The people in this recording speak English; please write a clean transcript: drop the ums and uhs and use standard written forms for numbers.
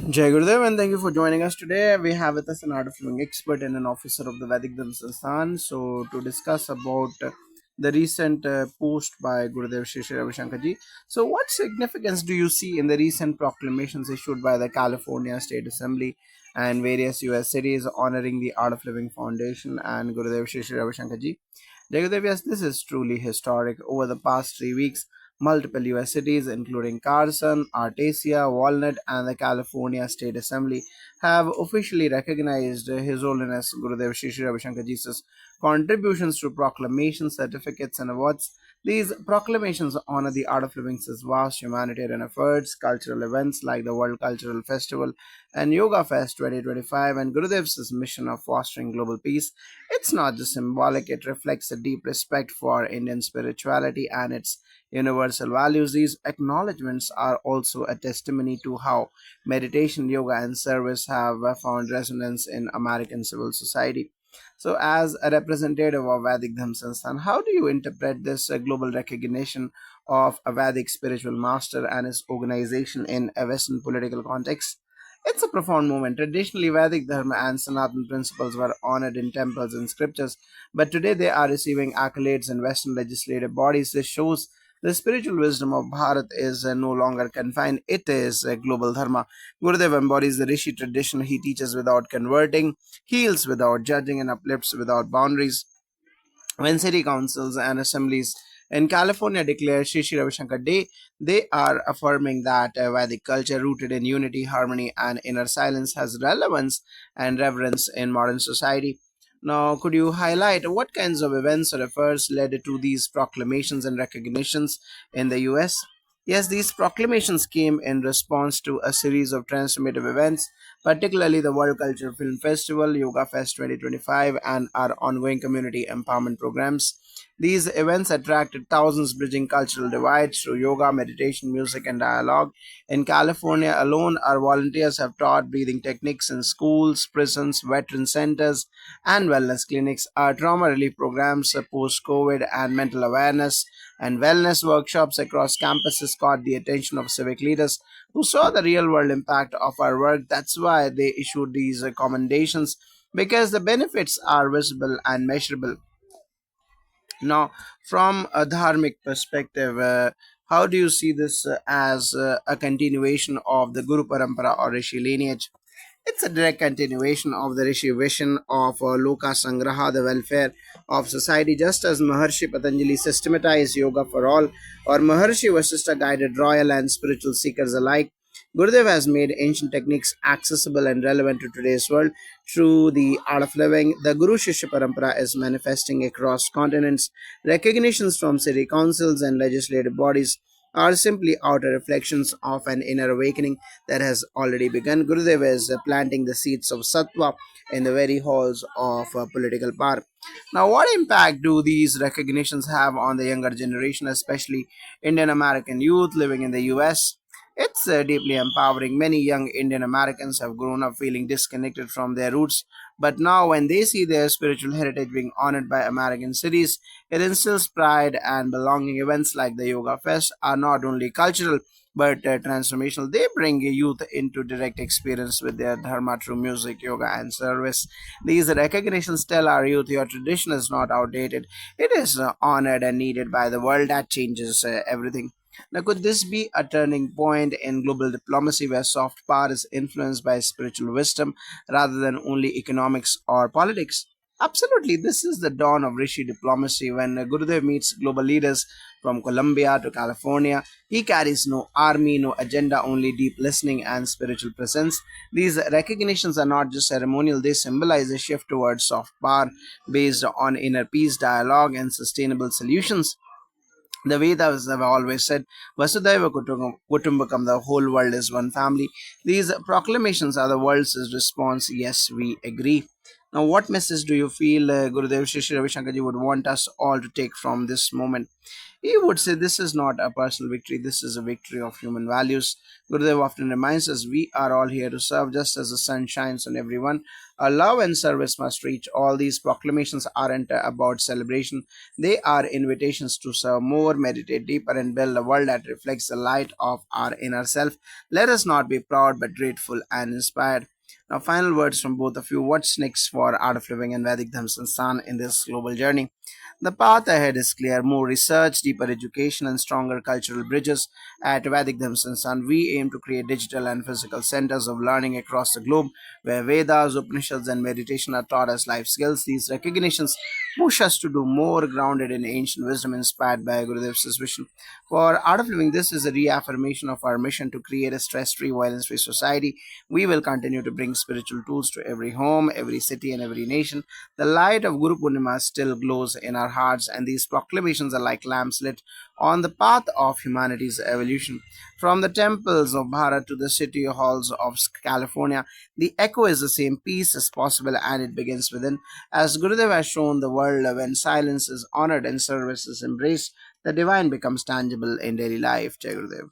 Jai Gurudev, and thank you for joining us today. We have with us an art of living expert and an officer of the Vedic Dharma Sansthan. So, to discuss about the recent post by Gurudev Shri Shri Ravi Shankar ji. So, what significance do you see in the recent proclamations issued by the California State Assembly and various US cities honoring the Art of Living Foundation and Gurudev Shri Shri Ravi Shankar ji? Jagadev, yes, this is truly historic. Over the past 3 weeks, multiple US cities, including Carson, Artesia, Walnut, and the California State Assembly, have officially recognized His Holiness Gurudev Shri Shri Ravi Shankar Jesus' contributions to proclamations, certificates, and awards. These proclamations honor the Art of Living's vast humanitarian efforts, cultural events like the World Cultural Festival and Yoga Fest 2025, and Gurudev's mission of fostering global peace. It's not just symbolic, it reflects a deep respect for Indian spirituality and its universal values. These acknowledgements are also a testimony to how meditation, yoga, and service have found resonance in American civil society. So, as a representative of Vedic Dharma Sansthan, how do you interpret this global recognition of a Vedic spiritual master and his organization in a Western political context? It's a profound movement. Traditionally, Vedic Dharma and Sanatan principles were honored in temples and scriptures, but today they are receiving accolades in Western legislative bodies. This shows the spiritual wisdom of Bharat is no longer confined, it is a global dharma. Gurudev embodies the Rishi tradition. He teaches without converting, heals without judging, and uplifts without boundaries. When city councils and assemblies in California declare Shri Shri Ravi Shankar Day, they are affirming that Vedic culture rooted in unity, harmony, and inner silence has relevance and reverence in modern society. Now, could you highlight what kinds of events or affairs led to these proclamations and recognitions in the US? Yes, these proclamations came in response to a series of transformative events, particularly the World Culture Film Festival, Yoga Fest 2025, and our ongoing community empowerment programs. These events attracted thousands, bridging cultural divides through yoga, meditation, music, and dialogue. In California alone, our volunteers have taught breathing techniques in schools, prisons, veteran centers, and wellness clinics. Our trauma relief programs, post COVID, and mental awareness and wellness workshops across campuses caught the attention of civic leaders who saw the real world impact of our work. That's why they issued these recommendations, because the benefits are visible and measurable. Now, from a dharmic perspective, how do you see this as a continuation of the Guru Parampara or Rishi lineage? It's a direct continuation of the Rishi vision of Loka Sangraha, the welfare of society, just as Maharshi Patanjali systematized yoga for all, or Maharshi Vasistha guided royal and spiritual seekers alike. Gurudev has made ancient techniques accessible and relevant to today's world through the art of living. The Guru Shishya Parampara is manifesting across continents. Recognitions from city councils and legislative bodies are simply outer reflections of an inner awakening that has already begun. Gurudev is planting the seeds of sattva in the very halls of political power. Now, what impact do these recognitions have on the younger generation, especially Indian American youth living in the US? It's deeply empowering. Many young Indian Americans have grown up feeling disconnected from their roots, but now when they see their spiritual heritage being honored by American cities, it instills pride and belonging. Events like the Yoga Fest are not only cultural but transformational. They bring youth into direct experience with their dharma through music, yoga, and service. These recognitions tell our youth your tradition is not outdated, it is honored and needed by the world. That changes everything. Now, could this be a turning point in global diplomacy where soft power is influenced by spiritual wisdom rather than only economics or politics? Absolutely, this is the dawn of Rishi diplomacy. When Gurudev meets global leaders from Colombia to California, he carries no army, no agenda, only deep listening and spiritual presence. These recognitions are not just ceremonial, they symbolize a shift towards soft power based on inner peace, dialogue, and sustainable solutions. The Vedas have always said, Vasudhaiva Kutumbakam, the whole world is one family. These proclamations are the world's response. Yes, we agree. Now, what message do you feel Gurudev Shri Shri Ravi Shankar ji would want us all to take from this moment? He would say this is not a personal victory, this is a victory of human values. Gurudev often reminds us we are all here to serve just as the sun shines on everyone. Our love and service must reach. All these proclamations aren't about celebration, they are invitations to serve more, meditate deeper, and build a world that reflects the light of our inner self. Let us not be proud but grateful and inspired. Now, final words from both of you. What's next for Art of Living and Vedic Dharma Sansthan in this global journey? The path ahead is clear: more research, deeper education, and stronger cultural bridges. At Vedic Dharma Sansthan, we aim to create digital and physical centers of learning across the globe where Vedas, Upanishads, and meditation are taught as life skills. These recognitions push us to do more, grounded in ancient wisdom inspired by Gurudev's vision. For Art of Living, this is a reaffirmation of our mission to create a stress free, violence free society. We will continue to bring spiritual tools to every home, every city, and every nation. The light of Guru Purnima still glows in our hearts, and these proclamations are like lamps lit on the path of humanity's evolution. From the temples of Bharat to the city halls of California, the echo is the same: peace is possible and it begins within. As Gurudev has shown the world, when silence is honored and service is embraced, the divine becomes tangible in daily life. Jai Gurudev.